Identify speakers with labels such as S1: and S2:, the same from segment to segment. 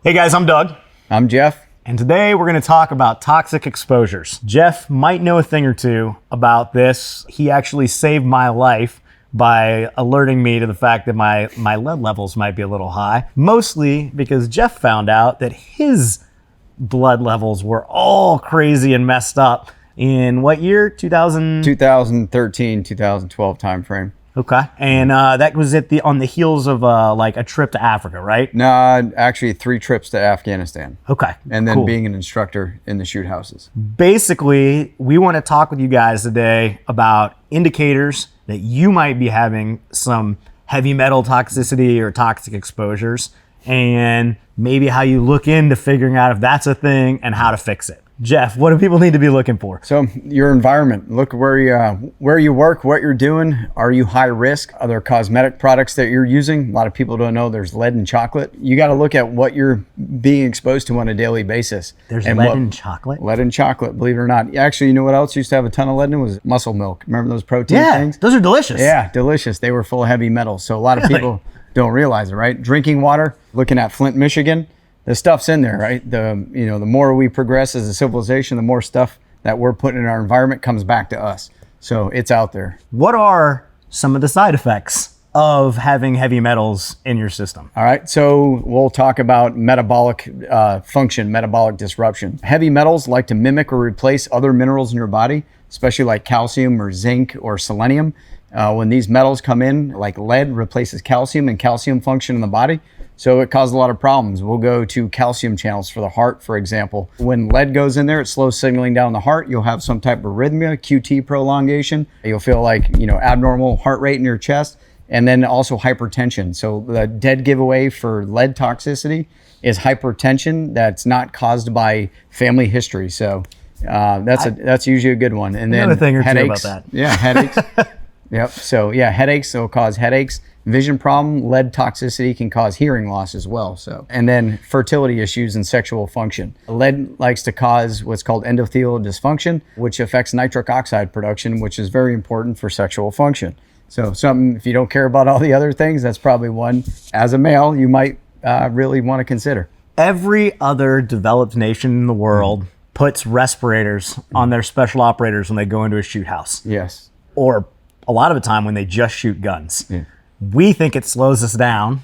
S1: Hey guys, I'm Doug.
S2: I'm Geoff.
S1: And today we're going to talk about toxic exposures. Geoff might know a thing or two about this. He actually saved my life by alerting me to the fact that my lead levels might be a little high. Mostly because Geoff found out that his blood levels were all crazy and messed up in what year?
S2: 2013, 2012 timeframe.
S1: Okay. And that was on the heels of like a trip to Africa, right?
S2: No, actually 3 trips to Afghanistan.
S1: Okay.
S2: And then
S1: cool.
S2: being an instructor in the shoot houses.
S1: Basically, we want to talk with you guys today about indicators that you might be having some heavy metal toxicity or toxic exposures, and maybe how you look into figuring out if that's a thing and how to fix it. Geoff, what do people need to be looking for?
S2: So your environment, look where you work, what you're doing. Are you high risk? Are there cosmetic products that you're using? A lot of people don't know there's lead in chocolate. You got to look at what you're being exposed to on a daily basis.
S1: There's lead in chocolate?
S2: Lead in chocolate, believe it or not. Actually, you know what else used to have a ton of lead in it? Was muscle milk. Remember those protein things?
S1: Those are delicious.
S2: Yeah, delicious. They were full of heavy metals. So a lot of people don't realize it, right? Drinking water, looking at Flint, Michigan, the stuff's in there, right? The more we progress as a civilization, the more stuff that we're putting in our environment comes back to us. So it's out there.
S1: What are some of the side effects of having heavy metals in your system?
S2: All right, so we'll talk about metabolic function, metabolic disruption. Heavy metals like to mimic or replace other minerals in your body, especially like calcium or zinc or selenium. When these metals come in, like lead replaces calcium and calcium function in the body. So it causes a lot of problems. We'll go to calcium channels for the heart, for example. When lead goes in there, it slows signaling down the heart. You'll have some type of arrhythmia, QT prolongation. You'll feel like, abnormal heart rate in your chest, and then also hypertension. So the dead giveaway for lead toxicity is hypertension that's not caused by family history. So that's usually a good one. And then
S1: thing or
S2: headaches.
S1: Two about that.
S2: Yeah, headaches. Yep. So yeah, headaches will cause headaches. Vision problem, lead toxicity can cause hearing loss as well. So, and then fertility issues and sexual function. Lead likes to cause what's called endothelial dysfunction, which affects nitric oxide production, which is very important for sexual function. So something, if you don't care about all the other things, that's probably one, as a male, you might really want to consider.
S1: Every other developed nation in the world puts respirators on their special operators when they go into a shoot house.
S2: Yes.
S1: Or a lot of the time when they just shoot guns.
S2: Yeah.
S1: We think it slows us down.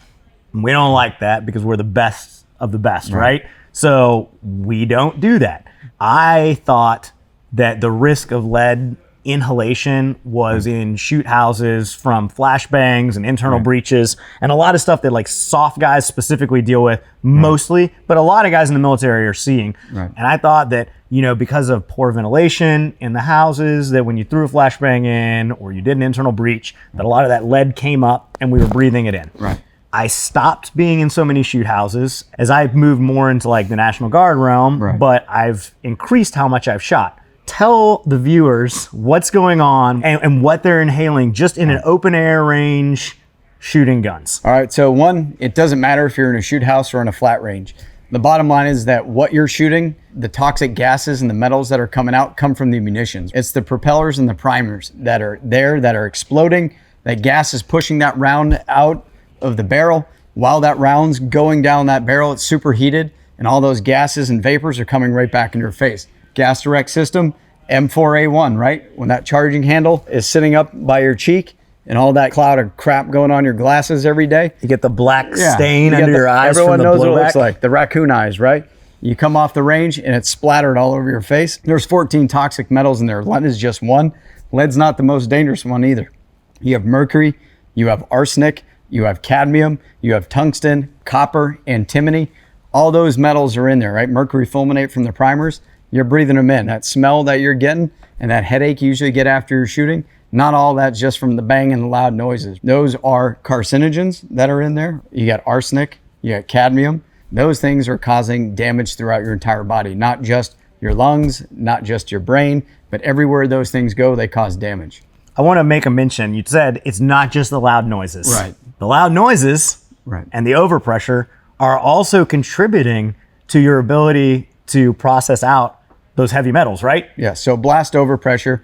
S1: We don't like that because we're the best of the best, right? So we don't do that. I thought that the risk of lead inhalation was in shoot houses from flashbangs and internal breaches and a lot of stuff that like soft guys specifically deal with mostly, but a lot of guys in the military are seeing.
S2: Right.
S1: And I thought that, because of poor ventilation in the houses, that when you threw a flashbang in or you did an internal breach, that a lot of that lead came up and we were breathing it in.
S2: Right.
S1: I stopped being in so many shoot houses as I've moved more into like the National Guard realm, but I've increased how much I've shot. Tell the viewers what's going on and what they're inhaling just in an open air range shooting guns.
S2: All right, so one, it doesn't matter if you're in a shoot house or in a flat range. The bottom line is that what you're shooting, the toxic gases and the metals that are coming out come from the munitions. It's the propellers and the primers that are there that are exploding. That gas is pushing that round out of the barrel. While that round's going down that barrel, it's superheated, and all those gases and vapors are coming right back in your face. Gas direct system, M4A1, right? When that charging handle is sitting up by your cheek and all that cloud of crap going on your glasses every day.
S1: You get the black stain under your eyes.
S2: Everyone
S1: from the
S2: knows what it
S1: blowback.
S2: looks like, the raccoon eyes, right? You come off the range and it's splattered all over your face. There's 14 toxic metals in there. Lead is just one. Lead's not the most dangerous one either. You have mercury, you have arsenic, you have cadmium, you have tungsten, copper, antimony. All those metals are in there, right? Mercury fulminate from the primers. You're breathing them in. That smell that you're getting and that headache you usually get after you're shooting, not all that's just from the bang and the loud noises. Those are carcinogens that are in there. You got arsenic, you got cadmium. Those things are causing damage throughout your entire body, not just your lungs, not just your brain, but everywhere those things go, they cause damage.
S1: I want to make a mention. You said it's not just the loud noises.
S2: Right.
S1: The loud noises and the overpressure are also contributing to your ability to process out those heavy metals, right?
S2: Yeah, so blast overpressure.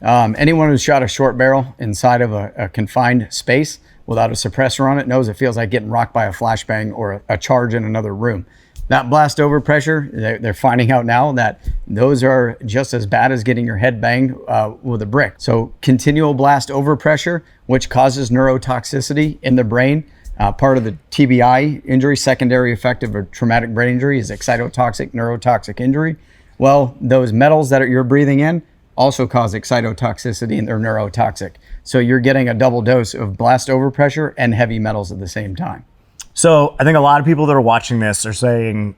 S2: Anyone who's shot a short barrel inside of a confined space without a suppressor on it knows it feels like getting rocked by a flashbang or a charge in another room. That blast overpressure, they're finding out now that those are just as bad as getting your head banged with a brick. So continual blast overpressure, which causes neurotoxicity in the brain. Part of the TBI injury, secondary effect of a traumatic brain injury, is excitotoxic neurotoxic injury. Well, those metals that you're breathing in also cause excitotoxicity and they're neurotoxic. So you're getting a double dose of blast overpressure and heavy metals at the same time.
S1: So I think a lot of people that are watching this are saying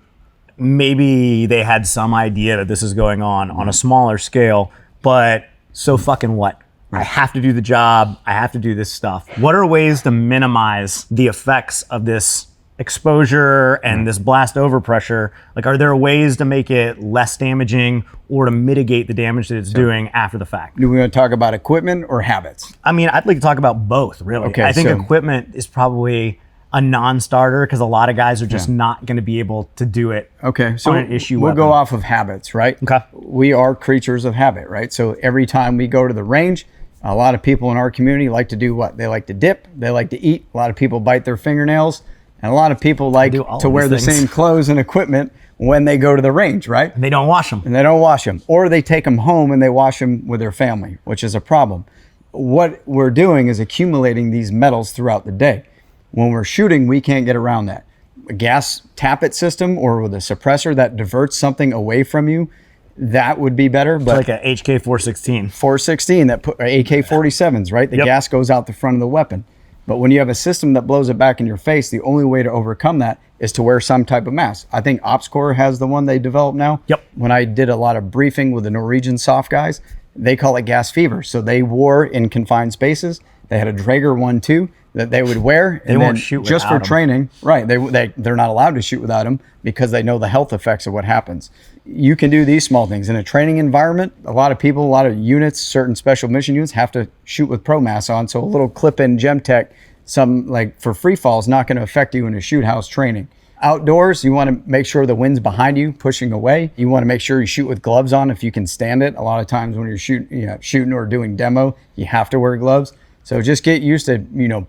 S1: maybe they had some idea that this is going on a smaller scale, but so fucking what? I have to do the job. I have to do this stuff. What are ways to minimize the effects of this exposure and this blast overpressure? Like, are there ways to make it less damaging or to mitigate the damage that it's doing after the fact?
S2: Do we want to talk about equipment or habits?
S1: I mean, I'd like to talk about both, really.
S2: Okay,
S1: I think
S2: so
S1: equipment is probably a non-starter because a lot of guys are just not going to be able to do it.
S2: Okay, so
S1: on an issue
S2: we'll
S1: weapon.
S2: go off of habits, right?
S1: Okay.
S2: We are creatures of habit, right? So every time we go to the range, a lot of people in our community like to do what? They like to dip, they like to eat. A lot of people bite their fingernails, and a lot of people like to wear the same clothes and equipment when they go to the range, right?
S1: And they don't wash them.
S2: And they don't wash them. Or they take them home and they wash them with their family, which is a problem. What we're doing is accumulating these metals throughout the day. When we're shooting, we can't get around that. A gas tappet system or with a suppressor that diverts something away from you, that would be better. But
S1: Like a HK 416.
S2: 416, that put AK-47s, right? The gas goes out the front of the weapon. But when you have a system that blows it back in your face, the only way to overcome that is to wear some type of mask. I think OpsCore has the one they developed now.
S1: Yep.
S2: When I did a lot of briefing with the Norwegian soft guys, they call it gas fever. So they wore in confined spaces. They had a Draeger one too that they would wear.
S1: They won't shoot
S2: just for
S1: without 'em.
S2: training. Right. They're not allowed to shoot without them because they know the health effects of what happens. You can do these small things. In a training environment, a lot of people, a lot of units, certain special mission units have to shoot with pro mask on. So a little clip-in Gemtech, some like for free fall, is not going to affect you in a shoot house training. Outdoors, you want to make sure the wind's behind you, pushing away. You want to make sure you shoot with gloves on if you can stand it. A lot of times when you're shooting or doing demo, you have to wear gloves. So just get used to,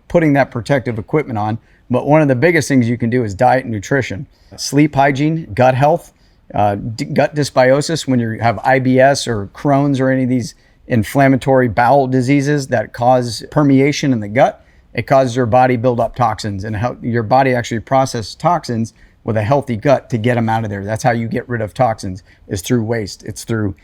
S2: putting that protective equipment on. But one of the biggest things you can do is diet and nutrition, sleep hygiene, gut health, gut dysbiosis. When you have IBS or Crohn's or any of these inflammatory bowel diseases that cause permeation in the gut, it causes your body build up toxins, and how your body actually processes toxins with a healthy gut to get them out of there. That's how you get rid of toxins, is through waste. It's through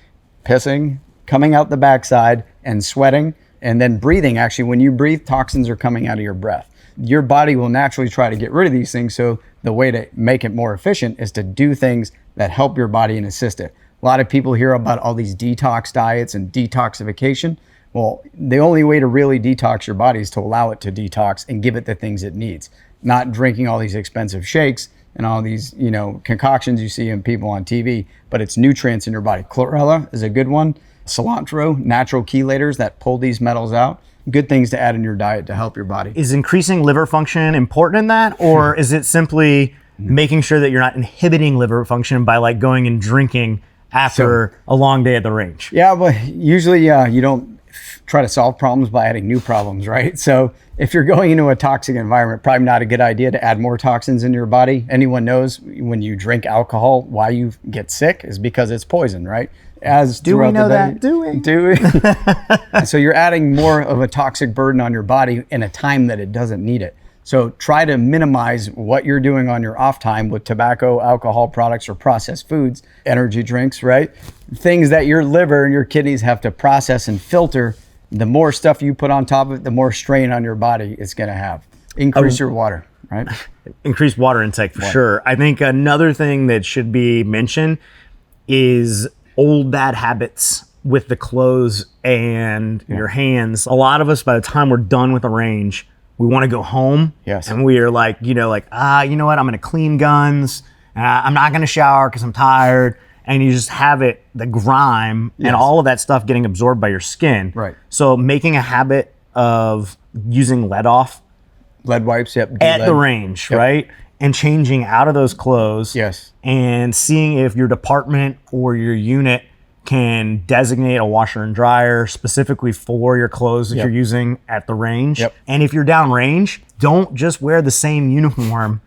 S2: pissing, coming out the backside, and sweating, and then breathing. Actually, when you breathe, toxins are coming out of your breath. Your body will naturally try to get rid of these things. So the way to make it more efficient is to do things that help your body and assist it. A lot of people hear about all these detox diets and detoxification. Well, the only way to really detox your body is to allow it to detox and give it the things it needs, not drinking all these expensive shakes and all these, concoctions you see in people on TV, but it's nutrients in your body. Chlorella is a good one. Cilantro, natural chelators that pull these metals out. Good things to add in your diet to help your body.
S1: Is increasing liver function important in that? Or is it simply making sure that you're not inhibiting liver function by like going and drinking after a long day at the range?
S2: Yeah, but usually you don't try to solve problems by adding new problems, right? So if you're going into a toxic environment, probably not a good idea to add more toxins in your body. Anyone knows when you drink alcohol, why you get sick is because it's poison, right?
S1: Do we know that? Do we?
S2: So you're adding more of a toxic burden on your body in a time that it doesn't need it. So try to minimize what you're doing on your off time with tobacco, alcohol products, or processed foods, energy drinks, right? Things that your liver and your kidneys have to process and filter. The more stuff you put on top of it, the more strain on your body it's going to have. Increase your water, right?
S1: Increased water intake for sure. I think another thing that should be mentioned is old bad habits with the clothes and your hands. A lot of us, by the time we're done with the range, we want to go home.
S2: Yes.
S1: And we are like, you know what? I'm going to clean guns. I'm not going to shower because I'm tired. And you just have the grime and all of that stuff getting absorbed by your skin.
S2: Right.
S1: So making a habit of using lead
S2: wipes, yep.
S1: at the range, right? And changing out of those clothes.
S2: Yes.
S1: And seeing if your department or your unit can designate a washer and dryer specifically for your clothes that you're using at the range.
S2: Yep.
S1: And if you're down range, don't just wear the same uniform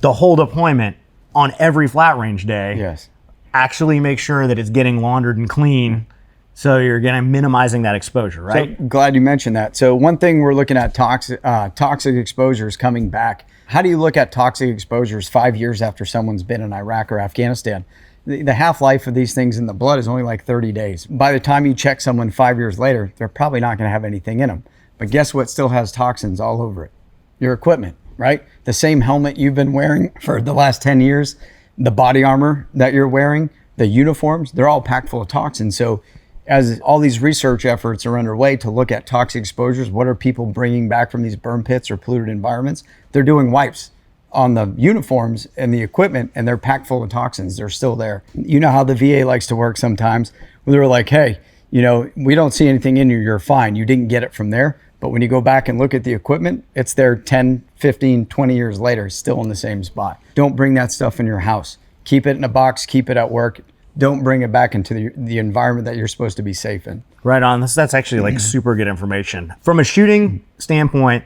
S1: the whole deployment. on every flat range day.
S2: Yes.
S1: Actually make sure that it's getting laundered and clean. So you're minimizing that exposure, right?
S2: So glad you mentioned that. So one thing we're looking at toxic exposures coming back. How do you look at toxic exposures 5 years after someone's been in Iraq or Afghanistan? The half-life of these things in the blood is only like 30 days. By the time you check someone 5 years later, they're probably not going to have anything in them. But guess what still has toxins all over it? Your equipment, right? The same helmet you've been wearing for the last 10 years, the body armor that you're wearing, the uniforms, they're all packed full of toxins. So as all these research efforts are underway to look at toxic exposures, what are people bringing back from these burn pits or polluted environments? They're doing wipes on the uniforms and the equipment, and they're packed full of toxins. They're still there. You know how the VA likes to work sometimes, where they're like, hey, we don't see anything in you, you're fine. You didn't get it from there. But when you go back and look at the equipment, it's there 10, 15, 20 years later, still in the same spot. Don't bring that stuff in your house. Keep it in a box, keep it at work. Don't bring it back into the environment that you're supposed to be safe in.
S1: Right on. That's actually like super good information. From a shooting standpoint,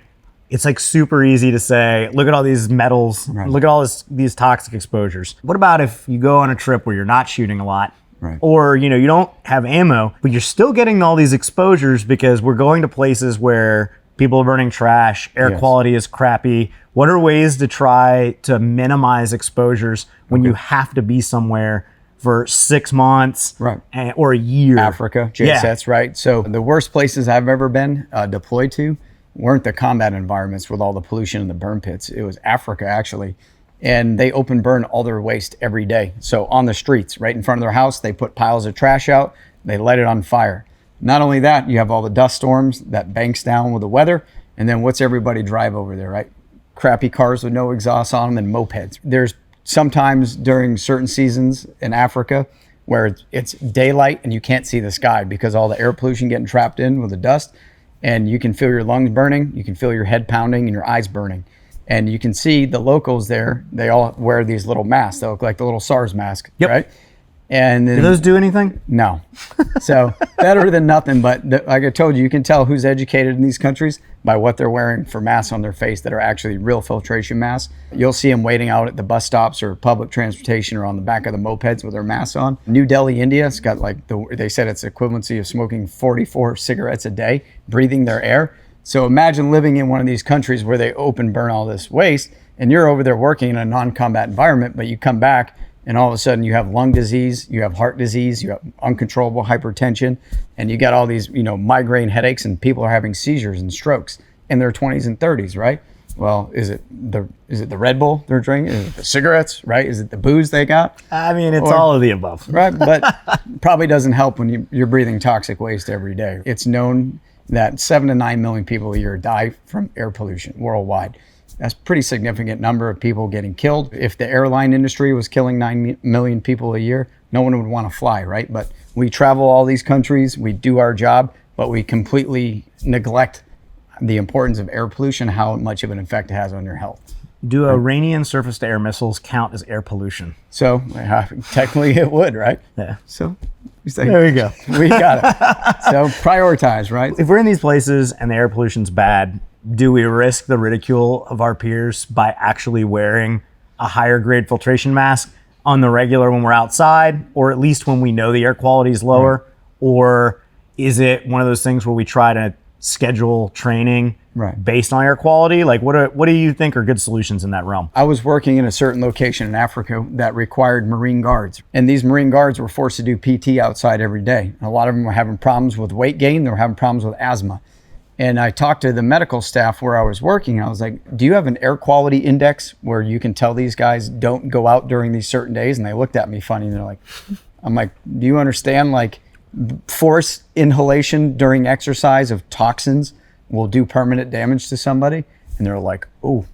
S1: it's like super easy to say, look at all these metals,
S2: Right.
S1: look at all these toxic exposures. What about if you go on a trip where you're not shooting a lot,
S2: Right.
S1: or you don't have ammo, but you're still getting all these exposures because we're going to places where people are burning trash, air
S2: Yes.
S1: quality is crappy. What are ways to try to minimize exposures when you have to be somewhere for 6 months
S2: Right.
S1: or a year?
S2: Africa,
S1: Yeah.
S2: JSETs, right? So the worst places I've ever been deployed to weren't the combat environments with all the pollution in the burn pits. It was Africa, actually. And they open burn all their waste every day. So on the streets, right in front of their house, they put piles of trash out, they light it on fire. Not only that, you have all the dust storms that banks down with the weather. And then what's everybody drive over there, right? Crappy cars with no exhaust on them and mopeds. There's sometimes during certain seasons in Africa where it's daylight and you can't see the sky because all the air pollution getting trapped in with the dust. And you can feel your lungs burning, you can feel your head pounding and your eyes burning. And you can see the locals there, they all wear these little masks. They look like the little SARS mask,
S1: Yep.
S2: right? And then,
S1: Do those do anything?
S2: no. So better than nothing. But like I told you, you can tell who's educated in these countries by what they're wearing for masks on their face that are actually real filtration masks. You'll see them waiting out at the bus stops or public transportation or on the back of the mopeds with their masks on. New Delhi, India, it's got like, they said it's equivalency of smoking 44 cigarettes a day, breathing their air. So imagine living in one of these countries where they open burn all this waste and you're over there working in a non-combat environment, but you come back and all of a sudden you have lung disease, you have heart disease, you have uncontrollable hypertension, and you got all these, migraine headaches, and people are having seizures and strokes in their 20s and 30s, right? Well, is it the Red Bull they're drinking? Is it the cigarettes, right? Is it the booze they got?
S1: I mean, it's all of the above.
S2: Right, but probably doesn't help when you're breathing toxic waste every day. It's known that 7 to 9 million people a year die from air pollution worldwide. That's a pretty significant number of people getting killed. If the airline industry was killing 9 million people a year, no one would want to fly, right? But we travel all these countries, we do our job, but we completely neglect the importance of air pollution, how much of an effect it has on your health.
S1: Do Iranian surface-to-air missiles count as air pollution?
S2: So technically it would, right?
S1: Yeah.
S2: So
S1: There we go.
S2: we got it. So prioritize, right?
S1: If we're in these places and the air pollution's bad, do we risk the ridicule of our peers by actually wearing a higher grade filtration mask on the regular when we're outside, or at least when we know the air quality is lower? Right. Or is it one of those things where we try to schedule training based on air quality? Like what do you think are good solutions in that realm?
S2: I was working in a certain location in Africa that required Marine guards. And these Marine guards were forced to do PT outside every day. A lot of them were having problems with weight gain. They were having problems with asthma. And I talked to the medical staff where I was working. I was like, do you have an air quality index where you can tell these guys don't go out during these certain days? And they looked at me funny and they're like, I'm like, do you understand like force inhalation during exercise of toxins will do permanent damage to somebody? And they're like, oh,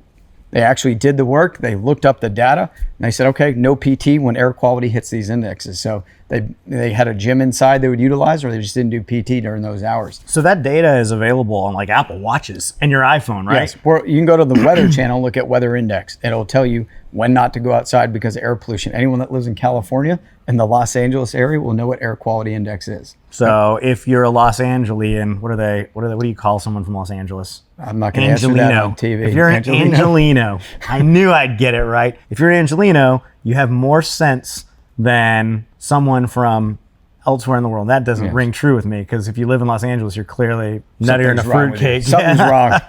S2: they actually did the work. They looked up the data and they said, okay, no PT when air quality hits these indexes. So They had a gym inside they would utilize, or they just didn't do PT during those hours.
S1: So that data is available on like Apple Watches and your iPhone, right?
S2: Yes. Or you can go to the Weather Channel, look at Weather Index. It'll tell you when not to go outside because of air pollution. Anyone that lives in California and the Los Angeles area will know what air quality index is.
S1: So if you're a Los Angelian, what do you call someone from Los Angeles?
S2: I'm not going to answer that on TV.
S1: If you're an Angelino, I knew I'd get it right. If you're an Angelino, you have more sense than someone from elsewhere in the world. That doesn't ring true with me, because if you live in Los Angeles, you're clearly nuttier than a fruitcake.
S2: Something's wrong.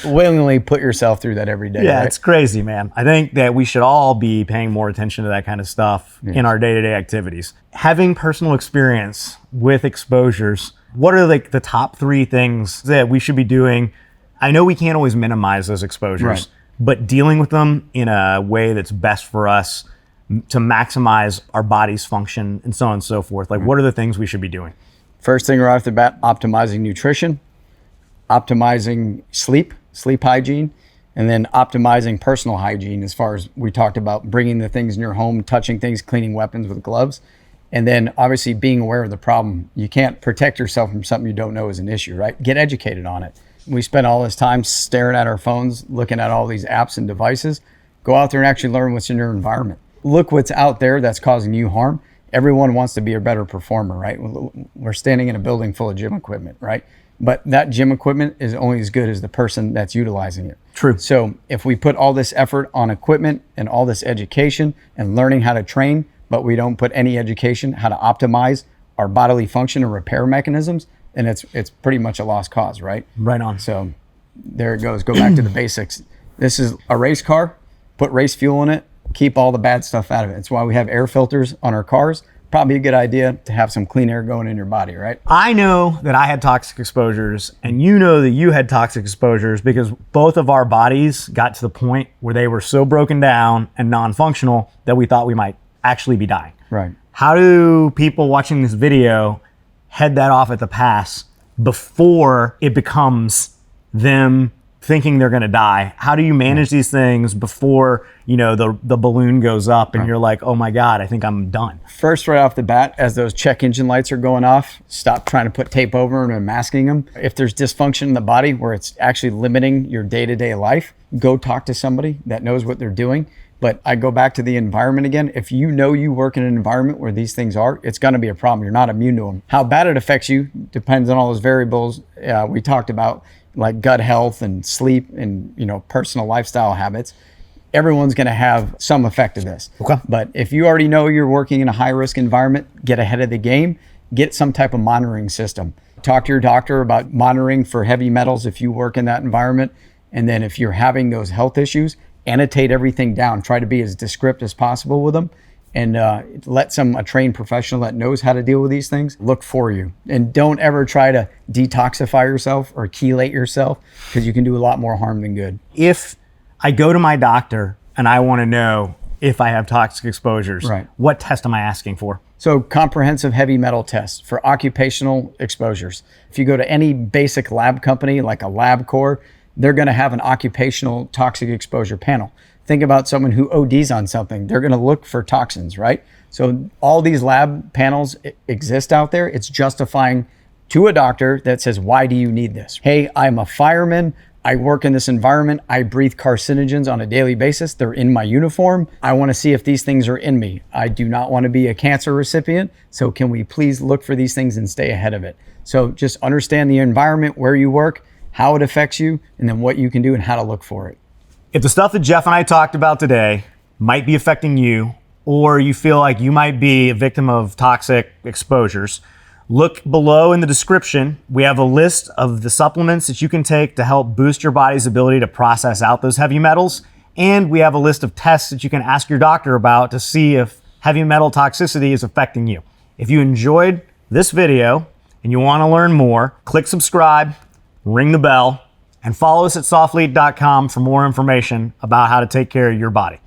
S2: Willingly put yourself through that every day.
S1: Yeah,
S2: right?
S1: It's crazy, man. I think that we should all be paying more attention to that kind of stuff in our day-to-day activities. Having personal experience with exposures, what are like the top 3 things that we should be doing? I know we can't always minimize those exposures, but dealing with them in a way that's best for us to maximize our body's function and so on and so forth. Like, what are the things we should be doing?
S2: First thing right off the bat, optimizing nutrition, optimizing sleep hygiene, and then optimizing personal hygiene, as far as we talked about bringing the things in your home, touching things, cleaning weapons with gloves. And then obviously being aware of the problem. You can't protect yourself from something you don't know is an issue, right? Get educated on it. We spend all this time staring at our phones, looking at all these apps and devices. Go out there and actually learn what's in your environment. Look what's out there that's causing you harm. Everyone wants to be a better performer, right? We're standing in a building full of gym equipment, right? But that gym equipment is only as good as the person that's utilizing it.
S1: True.
S2: So if we put all this effort on equipment and all this education and learning how to train, but we don't put any education how to optimize our bodily function or repair mechanisms, then it's pretty much a lost cause, right?
S1: Right on.
S2: So there it goes. Go back to the basics. This is a race car. Put race fuel in it. Keep all the bad stuff out of it. It's why we have air filters on our cars. Probably a good idea to have some clean air going in your body, right?
S1: I know that I had toxic exposures, and you know that you had toxic exposures, because both of our bodies got to the point where they were so broken down and non-functional that we thought we might actually be dying.
S2: Right.
S1: How do people watching this video head that off at the pass before it becomes them thinking they're going to die? How do you manage these things before, the balloon goes up and you're like, oh my God, I think I'm done?
S2: First, right off the bat, as those check engine lights are going off, stop trying to put tape over them and masking them. If there's dysfunction in the body where it's actually limiting your day-to-day life, go talk to somebody that knows what they're doing. But I go back to the environment again. If you know you work in an environment where these things are, it's going to be a problem. You're not immune to them. How bad it affects you depends on all those variables we talked about, like gut health and sleep and personal lifestyle habits. Everyone's going to have some effect of this.
S1: Okay.
S2: But if you already know you're working in a high risk environment, get ahead of the game. Get some type of monitoring system. Talk to your doctor about monitoring for heavy metals if you work in that environment. And then if you're having those health issues, annotate everything down. Try to be as descriptive as possible with them, and let a trained professional that knows how to deal with these things look for you. And don't ever try to detoxify yourself or chelate yourself, because you can do a lot more harm than good.
S1: If I go to my doctor and I want to know if I have toxic exposures, what test am I asking for?
S2: So comprehensive heavy metal tests for occupational exposures. If you go to any basic lab company like a LabCorp, they're going to have an occupational toxic exposure panel. Think about someone who ODs on something. They're going to look for toxins, right? So all these lab panels exist out there. It's justifying to a doctor that says, why do you need this? Hey, I'm a fireman. I work in this environment. I breathe carcinogens on a daily basis. They're in my uniform. I want to see if these things are in me. I do not want to be a cancer recipient. So can we please look for these things and stay ahead of it? So just understand the environment where you work, how it affects you, and then what you can do and how to look for it.
S1: If the stuff that Geoff and I talked about today might be affecting you, or you feel like you might be a victim of toxic exposures, look below in the description. We have a list of the supplements that you can take to help boost your body's ability to process out those heavy metals. And we have a list of tests that you can ask your doctor about to see if heavy metal toxicity is affecting you. If you enjoyed this video and you want to learn more, click subscribe, ring the bell, and follow us at SOFLETE.com for more information about how to take care of your body.